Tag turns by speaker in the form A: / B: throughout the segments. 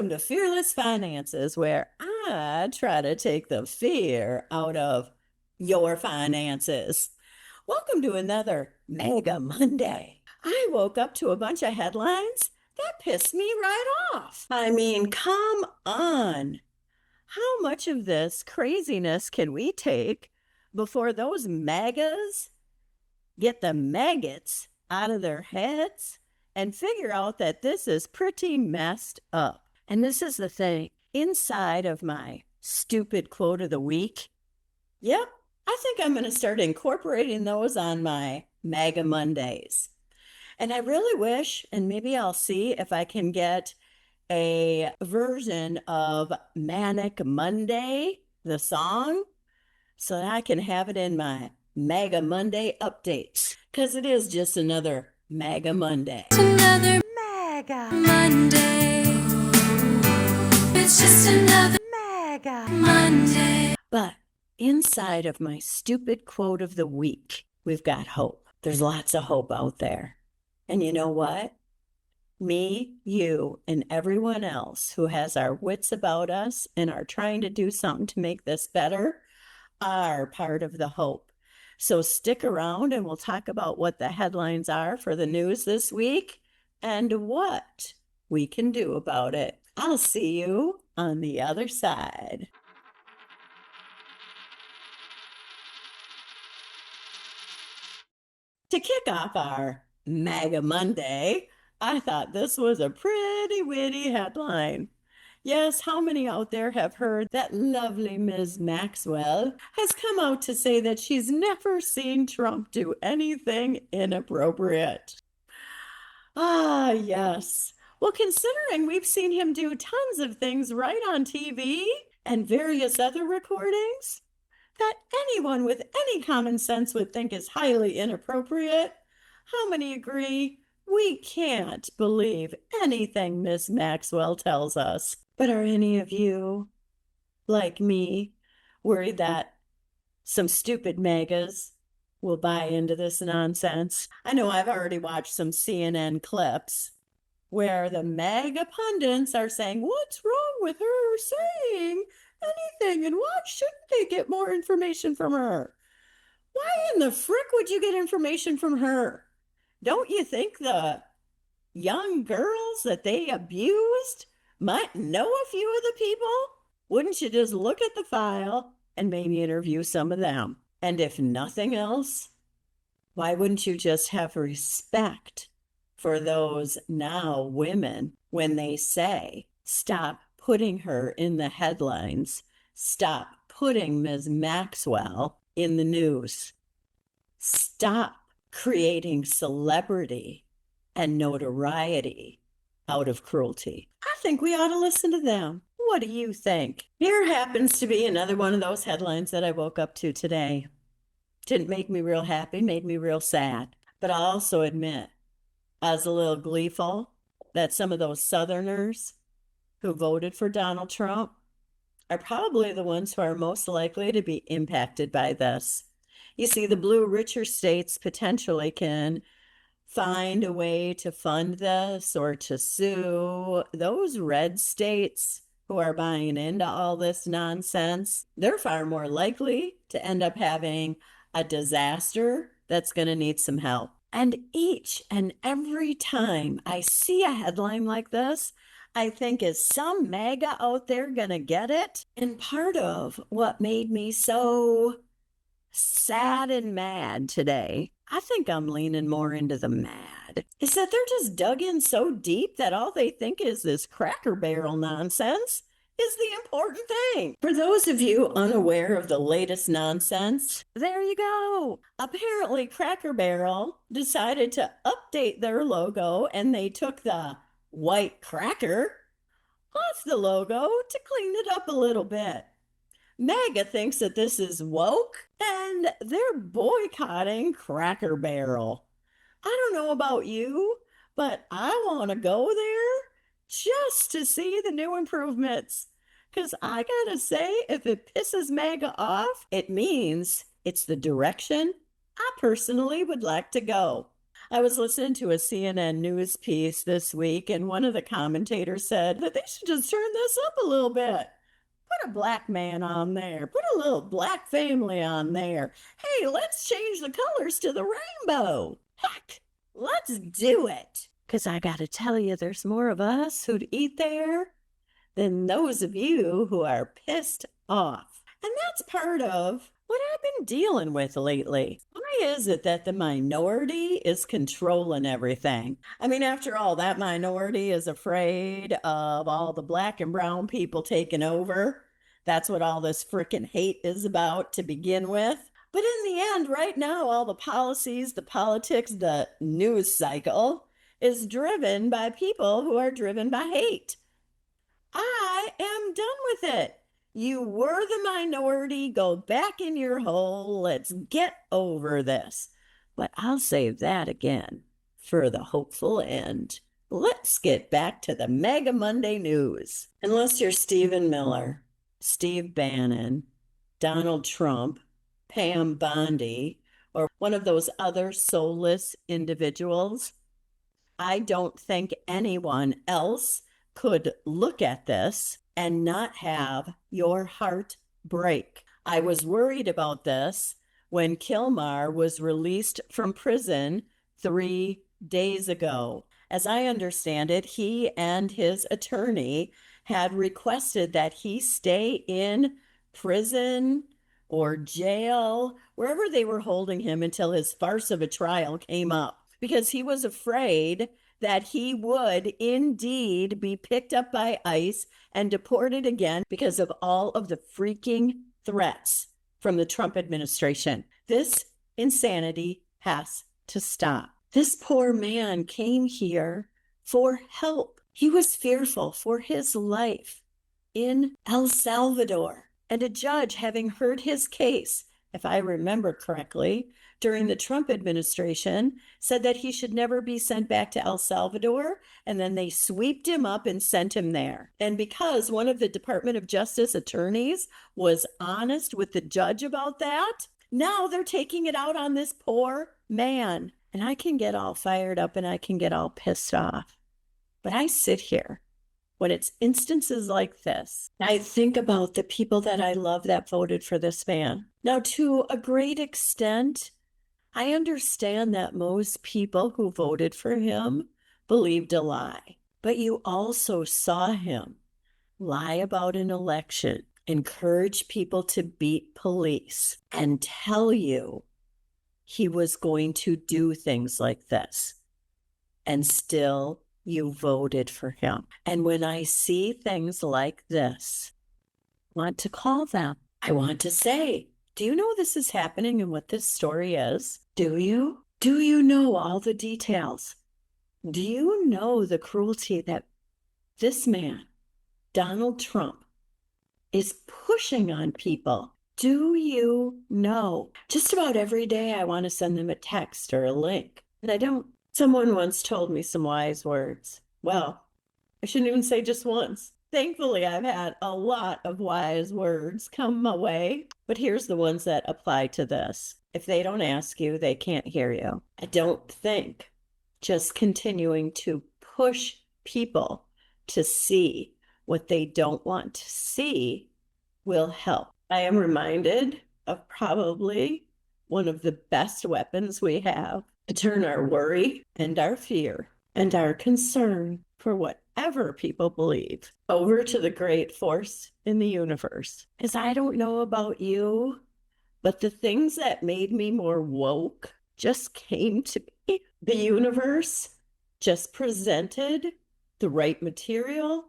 A: Welcome to Fearless Finances, where I try to take the fear out of your finances. Welcome to another MAGA Monday. I woke up to a bunch of headlines that pissed me right off. I mean, come on. How much of this craziness can we take before those MAGAs get the maggots out of their heads and figure out that this is pretty messed up? And this is the thing, inside of my stupid quote of the week, yep, I think I'm going to start incorporating those on my MAGA Mondays. And I really wish, and maybe I'll see if I can get a version of Manic Monday, the song, so that I can have it in my MAGA Monday updates, because it is just another MAGA Monday.
B: It's another MAGA Monday. It's just another MAGA Monday.
A: But inside of my stupid quote of the week, we've got hope. There's lots of hope out there. And you know what? Me, you, and everyone else who has our wits about us and are trying to do something to make this better are part of the hope. So stick around and we'll talk about what the headlines are for the news this week and what we can do about it. I'll see you on the other side. To kick off our MAGA Monday, I thought this was a pretty witty headline. Yes, how many out there have heard that lovely Ms. Maxwell has come out to say that she's never seen Trump do anything inappropriate? Ah, yes. Well, considering we've seen him do tons of things right on TV and various other recordings that anyone with any common sense would think is highly inappropriate, how many agree we can't believe anything Miss Maxwell tells us? But are any of you, like me, worried that some stupid MAGAs will buy into this nonsense? I know I've already watched some CNN clips where the MAGA pundits are saying, what's wrong with her saying anything, and why shouldn't they get more information from her? Why in the frick would you get information from her? Don't you think the young girls that they abused might know a few of the people? Wouldn't you just look at the file and maybe interview some of them? And if nothing else, why wouldn't you just have respect for those now women when they say, stop putting her in the headlines, stop putting Ms. Maxwell in the news, stop creating celebrity and notoriety out of cruelty? I think we ought to listen to them. What do you think? Here happens to be another one of those headlines that I woke up to today. Didn't make me real happy, made me real sad. But I'll also admit, I was a little gleeful that some of those Southerners who voted for Donald Trump are probably the ones who are most likely to be impacted by this. You see, the blue richer states potentially can find a way to fund this or to sue. Those red states who are buying into all this nonsense, they're far more likely to end up having a disaster that's going to need some help. And each and every time I see a headline like this, I think, is some MAGA out there going to get it? And part of what made me so sad and mad today, I think I'm leaning more into the mad, is that they're just dug in so deep that all they think is this Cracker Barrel nonsense is the important thing. For those of you unaware of the latest nonsense, there you go. Apparently, Cracker Barrel decided to update their logo and they took the white cracker off the logo to clean it up a little bit. MAGA thinks that this is woke and they're boycotting Cracker Barrel. I don't know about you, but I want to go there just to see the new improvements. Because I gotta say, if it pisses MAGA off, it means it's the direction I personally would like to go. I was listening to a CNN news piece this week, and one of the commentators said that they should just turn this up a little bit. Put a black man on there. Put a little black family on there. Hey, let's change the colors to the rainbow. Heck, let's do it. Because I got to tell you, there's more of us who'd eat there than those of you who are pissed off. And that's part of what I've been dealing with lately. Why is it that the minority is controlling everything? I mean, after all, that minority is afraid of all the black and brown people taking over. That's what all this freaking hate is about to begin with. But in the end, right now, all the policies, the politics, the news cycle is driven by people who are driven by hate. I am done with it. You were the minority. Go back in your hole. Let's get over this. But I'll save that again for the hopeful end. Let's get back to the MAGA Monday news. Unless you're Stephen Miller, Steve Bannon, Donald Trump, Pam Bondi, or one of those other soulless individuals, I don't think anyone else could look at this and not have your heart break. I was worried about this when Kilmar was released from prison 3 days ago. As I understand it, he and his attorney had requested that he stay in prison or jail, wherever they were holding him until his farce of a trial came up, because he was afraid that he would indeed be picked up by ICE and deported again because of all of the freaking threats from the Trump administration. This insanity has to stop. This poor man came here for help. He was fearful for his life in El Salvador. And a judge, having heard his case, if I remember correctly, during the Trump administration, said that he should never be sent back to El Salvador, and then they sweeped him up and sent him there. And because one of the Department of Justice attorneys was honest with the judge about that, now they're taking it out on this poor man. And I can get all fired up and I can get all pissed off. But I sit here when it's instances like this, I think about the people that I love that voted for this man. Now, to a great extent, I understand that most people who voted for him believed a lie, but you also saw him lie about an election, encourage people to beat police, and tell you he was going to do things like this. And still, you voted for him. And when I see things like this, I want to call them. I want to say, do you know this is happening and what this story is? Do you? Do you know all the details? Do you know the cruelty that this man, Donald Trump, is pushing on people? Do you know? Just about every day I want to send them a text or a link, and I don't. Someone once told me some wise words. Well, I shouldn't even say just once. Thankfully, I've had a lot of wise words come my way, but here's the ones that apply to this. If they don't ask you, they can't hear you. I don't think just continuing to push people to see what they don't want to see will help. I am reminded of probably one of the best weapons we have to turn our worry and our fear and our concern for whatever people believe over to the great force in the universe. As I don't know about you, but the things that made me more woke just came to me. The universe just presented the right material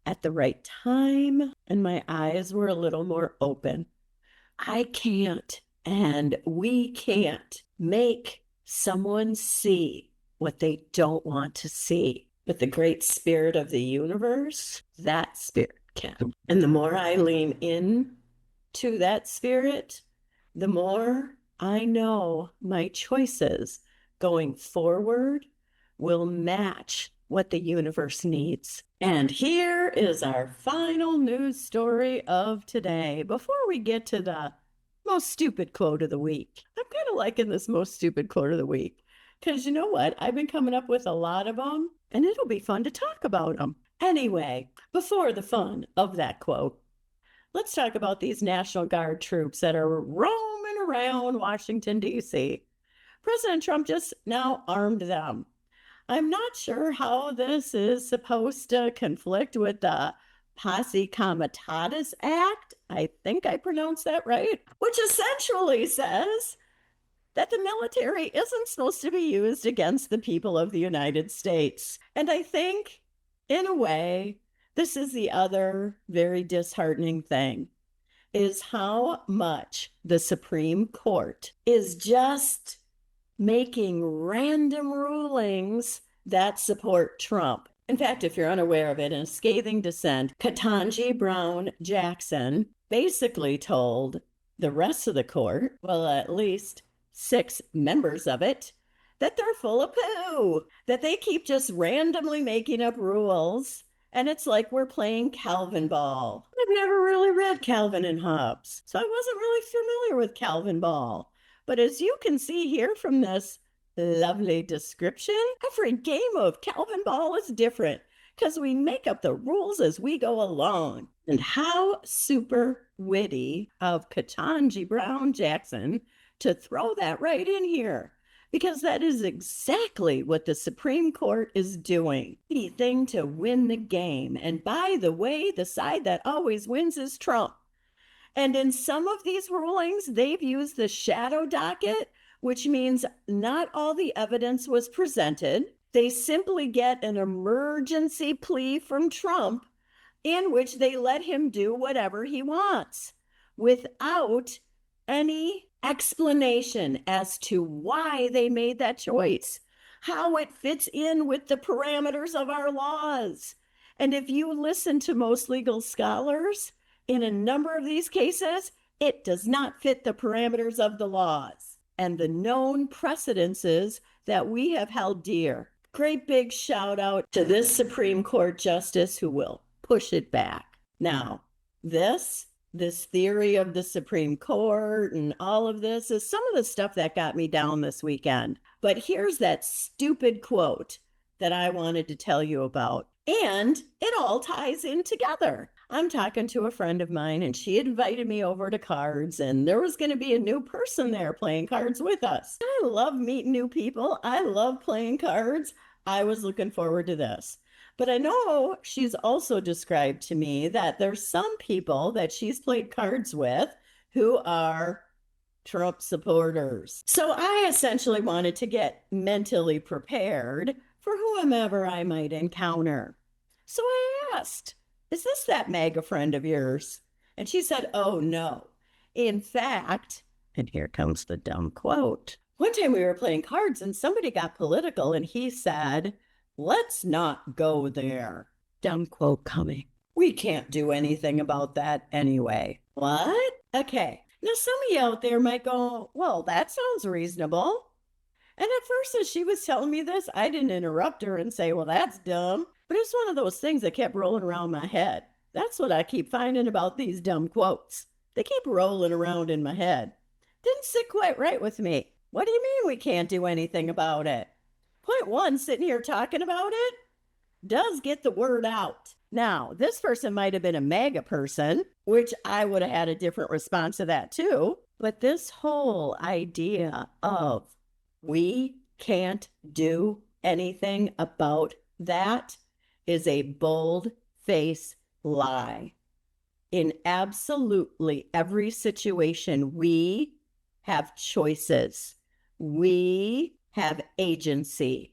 A: at the right time, and my eyes were a little more open. I can't, and we can't make someone see what they don't want to see. But the great spirit of the universe, that spirit can. And the more I lean in to that spirit, the more I know my choices going forward will match what the universe needs. And here is our final news story of today. Before we get to the most stupid quote of the week, I'm kind of liking this most stupid quote of the week. Because you know what? I've been coming up with a lot of them, and it'll be fun to talk about them. Anyway, before the fun of that quote, let's talk about these National Guard troops that are roaming around Washington, D.C. President Trump just now armed them. I'm not sure how this is supposed to conflict with the Posse Comitatus Act. I think I pronounced that right, which essentially says that the military isn't supposed to be used against the people of the United States. And I think, in a way, this is the other very disheartening thing, is how much the Supreme Court is just making random rulings that support Trump. In fact, if you're unaware of it, in a scathing dissent, Ketanji Brown Jackson basically told the rest of the court, well, at least 6 members of it, that they're full of poo, that they keep just randomly making up rules. And it's like we're playing Calvinball. I've never really read Calvin and Hobbes, so I wasn't really familiar with Calvinball. But as you can see here from this lovely description, every game of Calvinball is different because we make up the rules as we go along. And how super witty of Ketanji Brown Jackson to throw that right in here, because that is exactly what the Supreme Court is doing. Anything to win the game. And by the way, the side that always wins is Trump. And in some of these rulings, they've used the shadow docket, which means not all the evidence was presented. They simply get an emergency plea from Trump in which they let him do whatever he wants without any explanation as to why they made that choice, how it fits in with the parameters of our laws. And if you listen to most legal scholars, in a number of these cases, it does not fit the parameters of the laws and the known precedences that we have held dear. Great big shout out to this Supreme Court justice who will push it back. Now, this theory of the Supreme Court and all of this is some of the stuff that got me down this weekend. But here's that stupid quote that I wanted to tell you about. And it all ties in together. I'm talking to a friend of mine, and she invited me over to cards, and there was going to be a new person there playing cards with us. I love meeting new people. I love playing cards. I was looking forward to this. But I know she's also described to me that there's some people that she's played cards with who are Trump supporters. So I essentially wanted to get mentally prepared for whomever I might encounter. So I asked, is this that MAGA friend of yours? And she said, oh, no. In fact, and here comes the dumb quote. One time we were playing cards and somebody got political and he said, let's not go there. Dumb quote coming. We can't do anything about that anyway. What? Okay. Now some of you out there might go, well, that sounds reasonable. And at first, as she was telling me this, I didn't interrupt her and say, well, that's dumb. But it's one of those things that kept rolling around my head. That's what I keep finding about these dumb quotes. They keep rolling around in my head. Didn't sit quite right with me. What do you mean we can't do anything about it? Point one, sitting here talking about it, does get the word out. Now, this person might have been a MAGA person, which I would have had a different response to that too. But this whole idea of we can't do anything about that is a bold-faced lie. In absolutely every situation, we have choices. We have agency.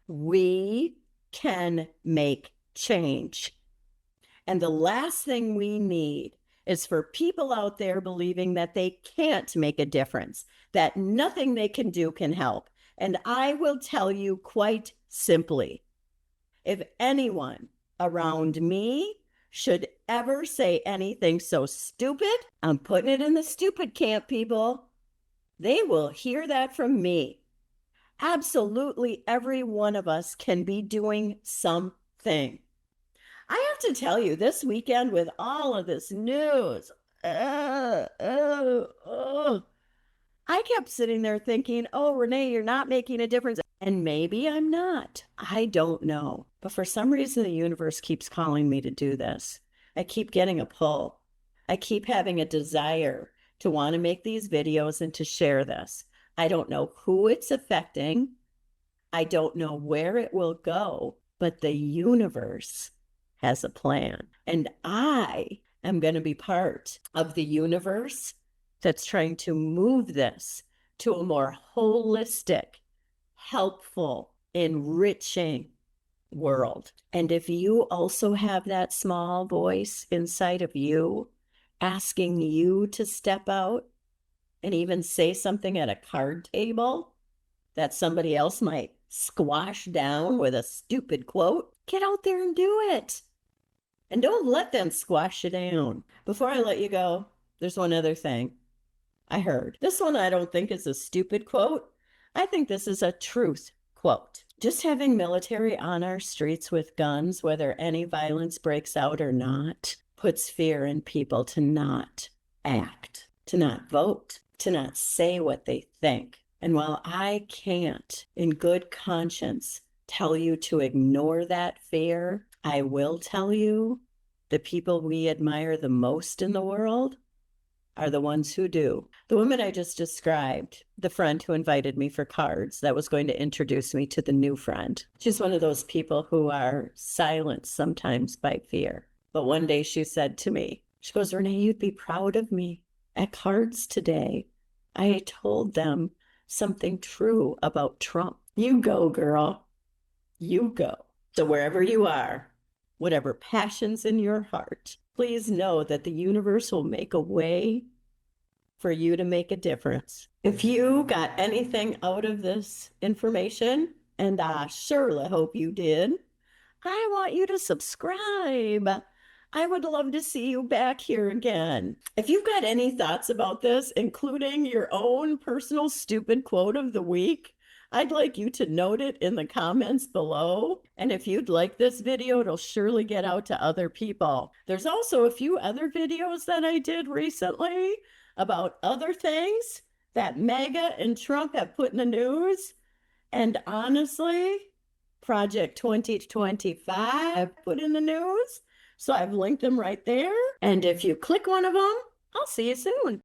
A: We can make change. And the last thing we need is for people out there believing that they can't make a difference, that nothing they can do can help. And I will tell you quite simply, if anyone around me should ever say anything so stupid, I'm putting it in the stupid camp, people. They will hear that from me. Absolutely every one of us can be doing something. I have to tell you, this weekend with all of this news, I I kept sitting there thinking, oh, Renee, you're not making a difference. And maybe I'm not. I don't know. But for some reason, the universe keeps calling me to do this. I keep getting a pull. I keep having a desire to want to make these videos and to share this. I don't know who it's affecting. I don't know where it will go, but the universe has a plan. And I am going to be part of the universe that's trying to move this to a more holistic, helpful, enriching world. And if you also have that small voice inside of you asking you to step out and even say something at a card table that somebody else might squash down with a stupid quote, get out there and do it. And don't let them squash you down. Before I let you go, there's one other thing I heard. This one I don't think is a stupid quote. I think this is a truth quote. Just having military on our streets with guns, whether any violence breaks out or not, puts fear in people to not act, to not vote, to not say what they think. And while I can't, in good conscience, tell you to ignore that fear, I will tell you the people we admire the most in the world are the ones who do. The woman I just described, the friend who invited me for cards that was going to introduce me to the new friend. She's one of those people who are silenced sometimes by fear. But one day she said to me, she goes, Renee, you'd be proud of me. At cards today, I told them something true about Trump. You go, girl. You go. So wherever you are, whatever passion's in your heart, please know that the universe will make a way for you to make a difference. If you got anything out of this information, and I surely hope you did, I want you to subscribe. I would love to see you back here again. If you've got any thoughts about this, including your own personal stupid quote of the week, I'd like you to note it in the comments below. And if you'd like this video, it'll surely get out to other people. There's also a few other videos that I did recently about other things that MAGA and Trump have put in the news. And honestly, Project 2025 put in the news. So I've linked them right there. And if you click one of them, I'll see you soon.